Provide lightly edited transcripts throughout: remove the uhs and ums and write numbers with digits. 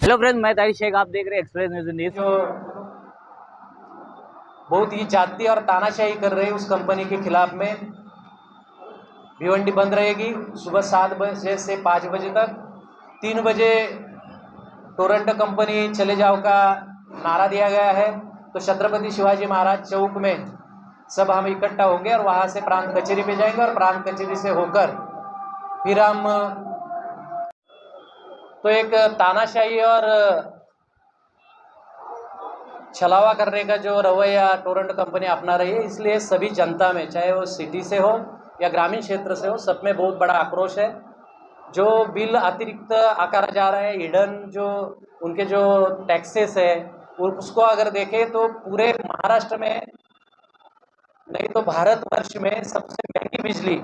Hello friends, मैं तारिक शेख। आप देख रहे हैं एक्सप्रेस न्यूज इंडिया। जो बहुत ही जाति और तानाशाही कर रहे हैं उस कंपनी के खिलाफ में भिवंडी बंद रहेगी। सुबह 7 बजे से 5 बजे तक। 3 बजे टोरंटो कंपनी चले जाओ का नारा दिया गया है। तो छत्रपति शिवाजी महाराज चौक में सब हम इकट्ठा होंगे और वहां से प्रांत कचहरी पे जाएंगे और प्रांत कचहरी से होकर फिर हम तो एक तानाशाही और छलावा करने का जो रवैया टोरंटो कंपनी अपना रही है, इसलिए सभी जनता में, चाहे वो सिटी से हो या ग्रामीण क्षेत्र से हो, सब में बहुत बड़ा आक्रोश है। जो बिल अतिरिक्त आकारा जा रहा है, हिडन जो उनके जो टैक्सेस है, उसको अगर देखें तो पूरे महाराष्ट्र में नहीं तो भारतवर्ष में सबसे महंगी बिजली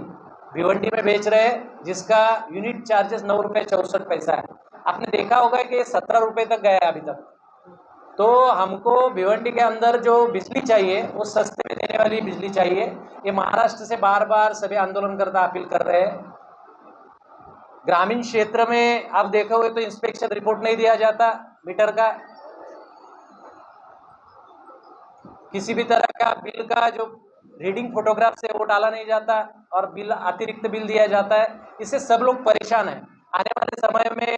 भिवंडी में बेच रहे हैं, जिसका यूनिट चार्जेस 9 रुपये 64 पैसा है। आपने देखा होगा कि 17 रुपये तक गया है अभी तक। तो हमको भिवंडी के अंदर जो बिजली चाहिए वो सस्ते में देने वाली बिजली चाहिए। ये महाराष्ट्र से बार बार सभी आंदोलनकर्ता अपील कर रहे हैं। ग्रामीण क्षेत्र में आप देखा हुए तो इंस्पेक्शन रिपोर्ट नहीं दिया जाता मीटर का, किसी भी तरह का बिल का जो रीडिंग फोटोग्राफ से वो डाला नहीं जाता और बिल अतिरिक्त बिल दिया जाता है। इससे सब लोग परेशान हैं। आने वाले समय में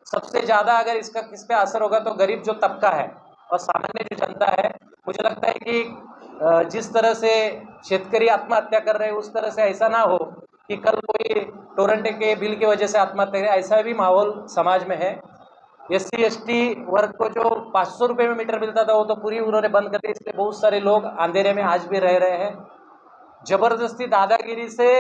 सबसे ज़्यादा अगर इसका किस पे असर होगा तो गरीब जो तबका है और सामान्य जो जनता है। मुझे लगता है कि जिस तरह से शेतकरी आत्महत्या कर रहे हैं उस तरह से ऐसा ना हो कि कल कोई टोरंटो के बिल की वजह से आत्महत्या करे, ऐसा भी माहौल समाज में है। SC ST वर्ग को जो 500 रुपये में मीटर मिलता था वो तो पूरी उन्होंने बंद कर दी, इसलिए बहुत सारे लोग अंधेरे में आज भी रह रहे हैं। जबरदस्ती दादागिरी से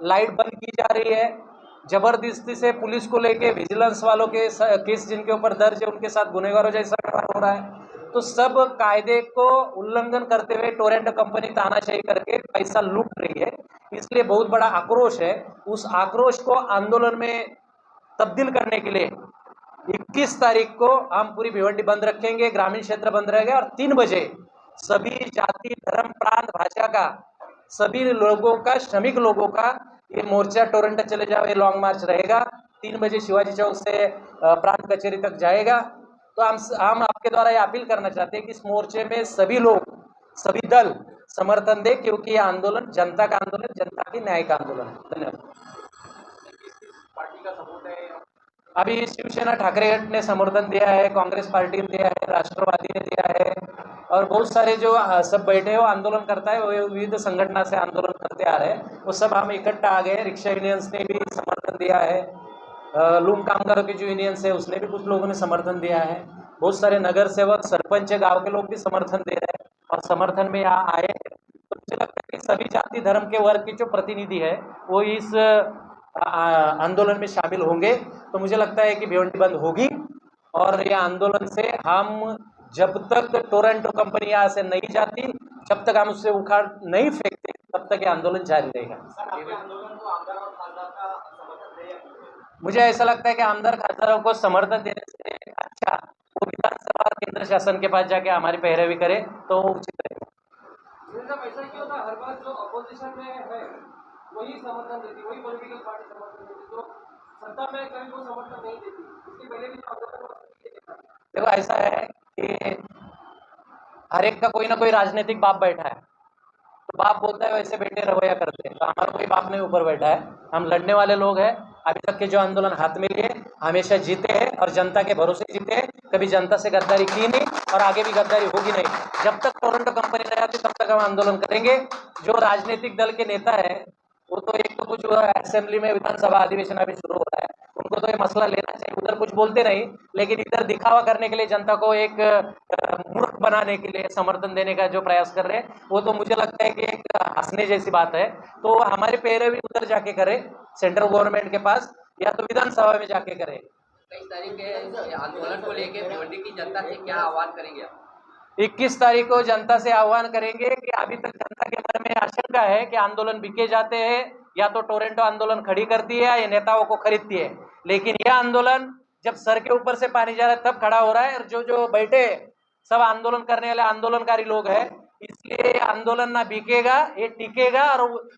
लाइट बंद की जा रही है। जबरदस्ती से पुलिस को लेके विजिलेंस वालों के केस जिनके ऊपर दर्ज है उनके साथ गुनहगारों जैसा व्यवहार हो रहा है। तो सब कायदे को उल्लंघन करते हुए टोरंटो कंपनी तानाशाही करके पैसा लूट रही है, इसलिए बहुत बड़ा आक्रोश है। उस आक्रोश को आंदोलन में तब्दील करने के लिए 21 तारीख को हम पूरी भिवंडी बंद रखेंगे, ग्रामीण क्षेत्र बंद रहेगा और 3 बजे सभी जाति, धर्म, प्रांत, भाषा का सभी लोगों का, श्रमिक लोगों का ये मोर्चा टोरंटो चले जाओ, ये लॉन्ग मार्च रहेगा। 3 बजे शिवाजी चौक से प्रांत कचहरी तक जाएगा। तो हम आपके द्वारा ये अपील करना चाहते हैं कि इस मोर्चे में सभी लोग, सभी दल समर्थन दें, क्योंकि यह आंदोलन जनता का आंदोलन, जनता की न्याय का आंदोलन है। धन्यवाद। पार्टी का सपोर्ट है अभी शिवसेना ठाकरे गट ने समर्थन दिया है, कांग्रेस पार्टी ने दिया है, राष्ट्रवादी ने दिया है और बहुत सारे जो सब बैठे हो आंदोलन करता है वो विविध संगठन से आंदोलन करते आ रहे हैं, वो सब हम इकट्ठा आ गए। रिक्शा यूनियंस ने भी समर्थन दिया है, लूम कामगारों की जो यूनियंस है उसने भी कुछ लोगों ने समर्थन दिया है, बहुत सारे नगर सेवक, सरपंच, गाँव के लोग भी समर्थन दे रहे हैं और समर्थन में यहाँ आए। तो मुझे लगता है कि सभी जाति धर्म के वर्ग के जो प्रतिनिधि है वो इस आंदोलन में शामिल होंगे। तो मुझे लगता है कि भिवंडी बंद होगी और यह आंदोलन से हम जब तक टोरंटो कंपनी यहाँ से नहीं जाती, जब तक हम उससे उखाड़ नहीं फेंकते, तब तक ये आंदोलन जारी रहेगा। मुझे ऐसा लगता है कि आमदार खासदारों को समर्थन देने से अच्छा वो विधानसभा और केंद्र शासन के पास जाके हमारी पैरवी करे तो वो उचित रहेगा। ऐसा क्यों होता है? हर बार जो अपोजिशन में है वही समर्थन देती, वही पॉलिटिकल पार्टी समर्थन देती, तो सत्ता में कभी वो समर्थन नहीं देती। इसके पहले भी देखो ऐसा है कि हर एक का कोई ना कोई राजनीतिक बाप बैठा है, तो बाप बोलता है वैसे बेटे रवैया करते हैं। तो हमारा कोई बाप नहीं ऊपर बैठा है, हम लड़ने वाले लोग हैं। अभी तक के जो आंदोलन हाथ में लिए हमेशा जीते हैं और जनता के भरोसे जीते हैं, कभी जनता से गद्दारी की नहीं और आगे भी गद्दारी होगी नहीं। जब तक टोरंटो कंपनी नहीं आती तब तक हम आंदोलन करेंगे। जो राजनीतिक दल के नेता है वो तो एक तो कुछ असेंबली में विधानसभा अधिवेशन अभी शुरू हो रहा है, उनको तो ये मसला लेना चाहिए, उधर कुछ बोलते नहीं, लेकिन इधर दिखावा करने के लिए, जनता को एक मूर्ख बनाने के लिए समर्थन देने का जो प्रयास कर रहे हैं, वो तो मुझे लगता है कि एक हंसने जैसी बात है। तो हमारे पैरवी उधर जाके करे, सेंट्रल गवर्नमेंट के पास या तो विधानसभा में जाके करे। 23 तारीख के आंदोलन को लेकर भिवंडी की जनता से क्या आह्वान करेंगे आप? 21 तारीख को जनता से आह्वान करेंगे कि अभी तक जनता के मन में आशंका है कि आंदोलन बिके जाते हैं, या तो टोरंटो आंदोलन खड़ी करती है या नेताओं को खरीदती है, लेकिन यह आंदोलन जब सर के ऊपर से पानी जा रहा है तब खड़ा हो रहा है। और जो बैठे सब आंदोलन करने वाले आंदोलनकारी लोग हैं, इसलिए आंदोलन ना बिकेगा, ये टिकेगा और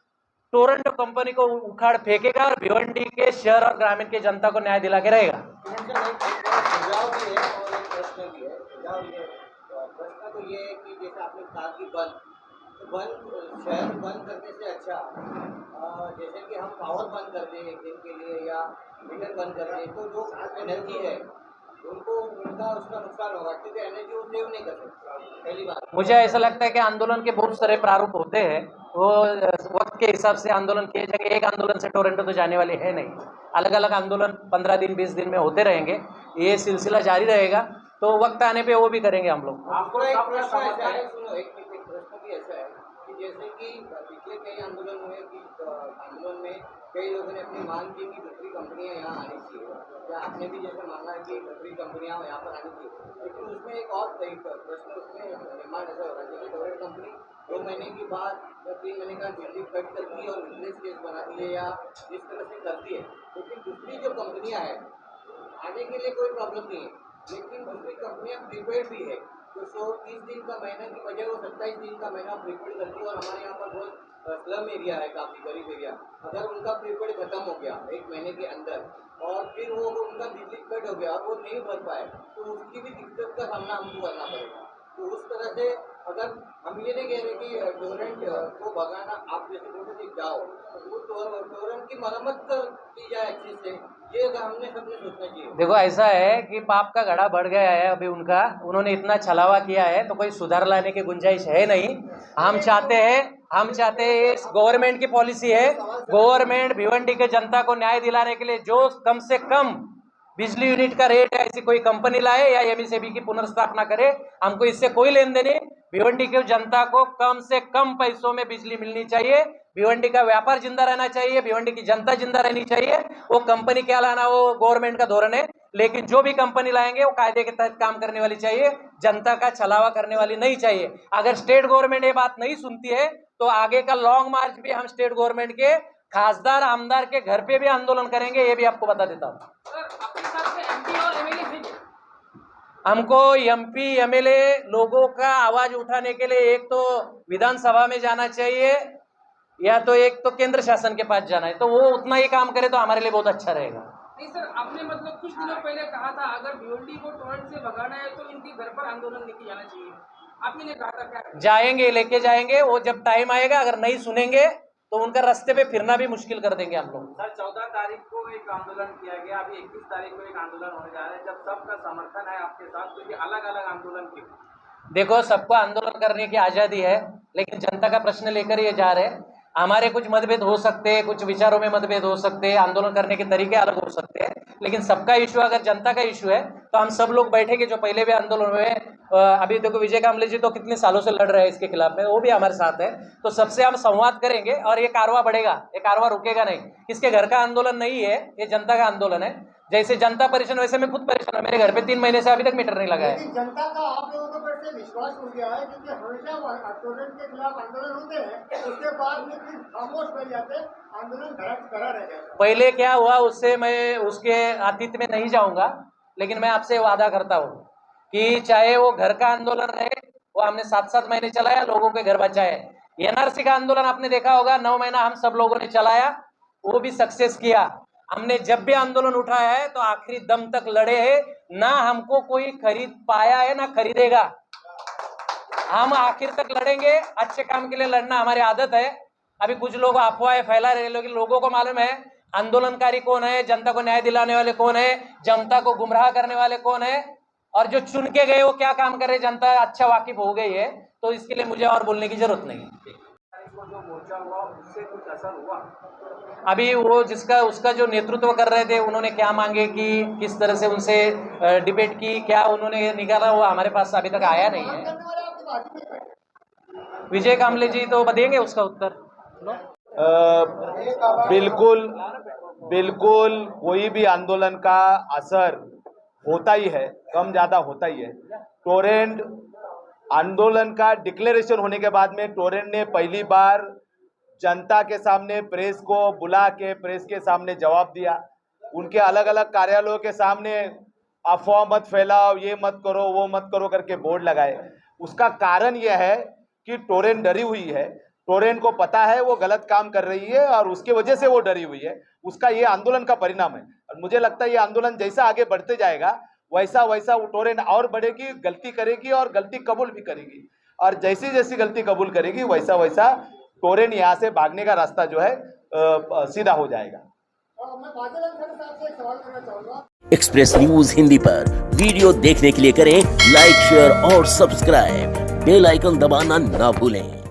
टोरंटो कंपनी को उखाड़ फेंकेगा और भिवंडी के शहर और ग्रामीण के जनता को न्याय दिला के रहेगा। प्रश्न तो ये है कि जैसे आपने कहा कि शहर बंद करने से अच्छा जैसे कि हम पावर बंद कर दें एक दिन के लिए या मीटर बंद कर दें, तो जो एनर्जी है उनको उसका नुकसान होगा, क्योंकि एनर्जी वो सेव नहीं कर सकते। पहली बात मुझे ऐसा लगता है कि आंदोलन के बहुत सारे प्रारूप होते हैं, वो वक्त के हिसाब से आंदोलन किए जाएंगे। एक आंदोलन से टोरंटो तो जाने वाले है नहीं, अलग अलग आंदोलन 15 दिन 20 दिन में होते रहेंगे, ये सिलसिला जारी रहेगा। तो वक्त आने पे वो भी करेंगे हम लोग। आपको एक प्रश्न ऐसा है, सुनो, एक प्रश्न भी ऐसा है कि जैसे कि पिछले कई आंदोलन हुए कि आंदोलन में कई लोगों ने अपनी मांग की कि दूसरी कंपनियां यहाँ आनी चाहिए, या आपने भी जैसे मांगा है कि दूसरी कंपनियां यहाँ पर आनी चाहिए, लेकिन उसमें एक और प्रश्न उसमें निर्माण ऐसा हो रहा है जैसे टोरेंट कंपनी 2 महीने के बाद या 3 महीने का बिजली कट करती है और बिजनेस केस बनाती है या जिस तरह से करती है, लेकिन दूसरी जो कंपनियां हैं आने के लिए कोई प्रॉब्लम नहीं है, लेकिन दूसरी कंपनियां प्रीपेड भी है, तो 130 दिन का महीना की बजाय वो 27 दिन का महीना प्रीपेड करती है। और हमारे यहाँ पर बहुत स्लम एरिया है, काफ़ी गरीब एरिया, अगर उनका प्रीपेड खत्म हो गया 1 महीने के अंदर और फिर वो उनका बिजली कट हो गया और वो नहीं भर पाए, तो उसकी भी दिक्कत का सामना हमको करना पड़ेगा। तो उस तरह से अगर हम ये नहीं कह रहे कि टोरेंट को भगाना, आप जैसे बोलते थे जाओ, वो टोरेंट की मरम्मत की जाए अच्छे से, ये हमने सबने सोचना चाहिए। देखो ऐसा है कि पाप का घड़ा बढ़ गया है अभी उनका, उन्होंने इतना छलावा किया है तो कोई सुधार लाने की गुंजाइश है नहीं। हम चाहते हैं गवर्नमेंट की पॉलिसी है, गवर्नमेंट भिवंडी के जनता को न्याय दिलाने के लिए जो कम से कम बिजली यूनिट का रेट है ऐसी कोई कंपनी लाए या एमएसएबी की पुनर्स्थापना करे, हमको इससे कोई लेन देन नहीं। भिवंडी की जनता को कम से कम पैसों में बिजली मिलनी चाहिए, भिवंडी का व्यापार जिंदा रहना चाहिए, भिवंडी की जनता जिंदा रहनी चाहिए। वो कंपनी क्या लाना वो गवर्नमेंट का धोरण है, लेकिन जो भी कंपनी लाएंगे वो कायदे के तहत काम करने वाली चाहिए, जनता का छलावा करने वाली नहीं चाहिए। अगर स्टेट गवर्नमेंट ये बात नहीं सुनती है तो आगे का लॉन्ग मार्च भी हम स्टेट गवर्नमेंट के खासदार आमदार के घर पे भी आंदोलन करेंगे, ये भी आपको बता देता हूँ। हमको एमपी एमएलए लोगों का आवाज उठाने के लिए एक तो विधानसभा में जाना चाहिए या तो एक तो केंद्र शासन के पास जाना है, तो वो उतना ही काम करे तो हमारे लिए बहुत अच्छा रहेगा। नहीं सर, आपने मतलब कुछ दिनों पहले कहा था अगर भिवंडी को टोरेंट से भगाना है तो इनके घर पर आंदोलन लेके जाना चाहिए, आपने ने कहा था क्या? जाएंगे, लेके जाएंगे, वो जब टाइम आएगा अगर नहीं सुनेंगे तो उनका रास्ते पे फिरना भी मुश्किल कर देंगे हम लोग। सर 14 तारीख को एक आंदोलन किया गया, अभी 21 तारीख को एक आंदोलन होने जा रहा है, जब सबका समर्थन है आपके साथ, तो ये अलग अलग आंदोलन क्यों? देखो सबको आंदोलन करने की आज़ादी है, लेकिन जनता का प्रश्न लेकर ये जा रहे हैं। हमारे कुछ मतभेद हो सकते हैं, कुछ विचारों में मतभेद हो सकते हैं, आंदोलन करने के तरीके अलग हो सकते हैं, लेकिन सबका इशू अगर जनता का इशू है तो हम सब लोग बैठेंगे। जो पहले भी आंदोलन हुए, अभी देखो विजय कामले जी तो कितने सालों से लड़ रहे हैं इसके खिलाफ में, वो भी हमारे साथ है, तो सबसे हम संवाद करेंगे और ये कारवा बढ़ेगा, ये कारवा रुकेगा नहीं। किसके घर का आंदोलन नहीं है, ये जनता का आंदोलन है। जैसे जनता परेशान वैसे मैं खुद परेशान हूँ, मेरे घर पे 3 महीने से अभी तक मीटर नहीं लगा है। जनता का आप लोगों के ऊपर से विश्वास उठ गया है, क्योंकि हमेशा टोरेंट के खिलाफ आंदोलन होते हैं, उसके बाद में फिर खामोश बन जाते हैं, आंदोलन करा रह जाता है। पहले क्या हुआ उससे मैं उसके आतिथ्य में नहीं जाऊंगा, लेकिन मैं आपसे वादा करता हूँ कि चाहे वो घर का आंदोलन रहे, वो हमने 7-7 महीने चलाया, लोगों के घर बचाए। एनआरसी का आंदोलन आपने देखा होगा, 9 महीना हम सब लोगों ने चलाया, वो भी सक्सेस किया। हमने जब भी आंदोलन उठाया है तो आखिरी दम तक लड़े हैं, ना हमको कोई खरीद पाया है ना खरीदेगा। हम आखिर तक लड़ेंगे, अच्छे काम के लिए लड़ना हमारी आदत है। अभी कुछ लोग अफवाहें फैला रहे हैं, लेकिन लोगों को मालूम है आंदोलनकारी कौन है, जनता को न्याय दिलाने वाले कौन है, जनता को गुमराह करने वाले कौन है, और जो चुन के गए वो क्या काम कर रहे, जनता अच्छा वाकिफ हो गई है। तो इसके लिए मुझे और बोलने की जरूरत नहीं है। जो मोर्चा हुआ उससे कुछ असर हुआ? अभी वो उसका जो नेतृत्व कर रहे थे उन्होंने क्या मांगे कि किस तरह से उनसे डिबेट की, क्या उन्होंने निकाला, वो हमारे पास अभी तक आया नहीं है। विजय कामले जी तो देंगे उसका उत्तर। बिल्कुल कोई भी आंदोलन का असर होता ही है, कम ज़्यादा होता ही है। टोरेंट आंदोलन का डिक्लेरेशन होने के बाद में टोरेंट ने पहली बार जनता के सामने प्रेस को बुला के प्रेस के सामने जवाब दिया। उनके अलग अलग कार्यालयों के सामने अफवाह मत फैलाओ, ये मत करो, वो मत करो करके बोर्ड लगाए। उसका कारण यह है कि टोरेंट डरी हुई है, टोरेंट को पता है वो गलत काम कर रही है और उसकी वजह से वो डरी हुई है। उसका ये आंदोलन का परिणाम है। और मुझे लगता है ये आंदोलन जैसा आगे बढ़ते जाएगा वैसा वैसा वो टोरेंट और बढ़ेगी, गलती करेगी और गलती कबूल भी करेगी, और जैसी जैसी गलती कबूल करेगी वैसा वैसा टोरेंट यहाँ से भागने का रास्ता जो है सीधा हो जाएगा। मैं बादल अंसारी साहब से एक सवाल करना चाहूँगा। एक्सप्रेस न्यूज हिंदी पर वीडियो देखने के लिए करें लाइक, शेयर और सब्सक्राइब। बेल आइकन दबाना ना भूलें।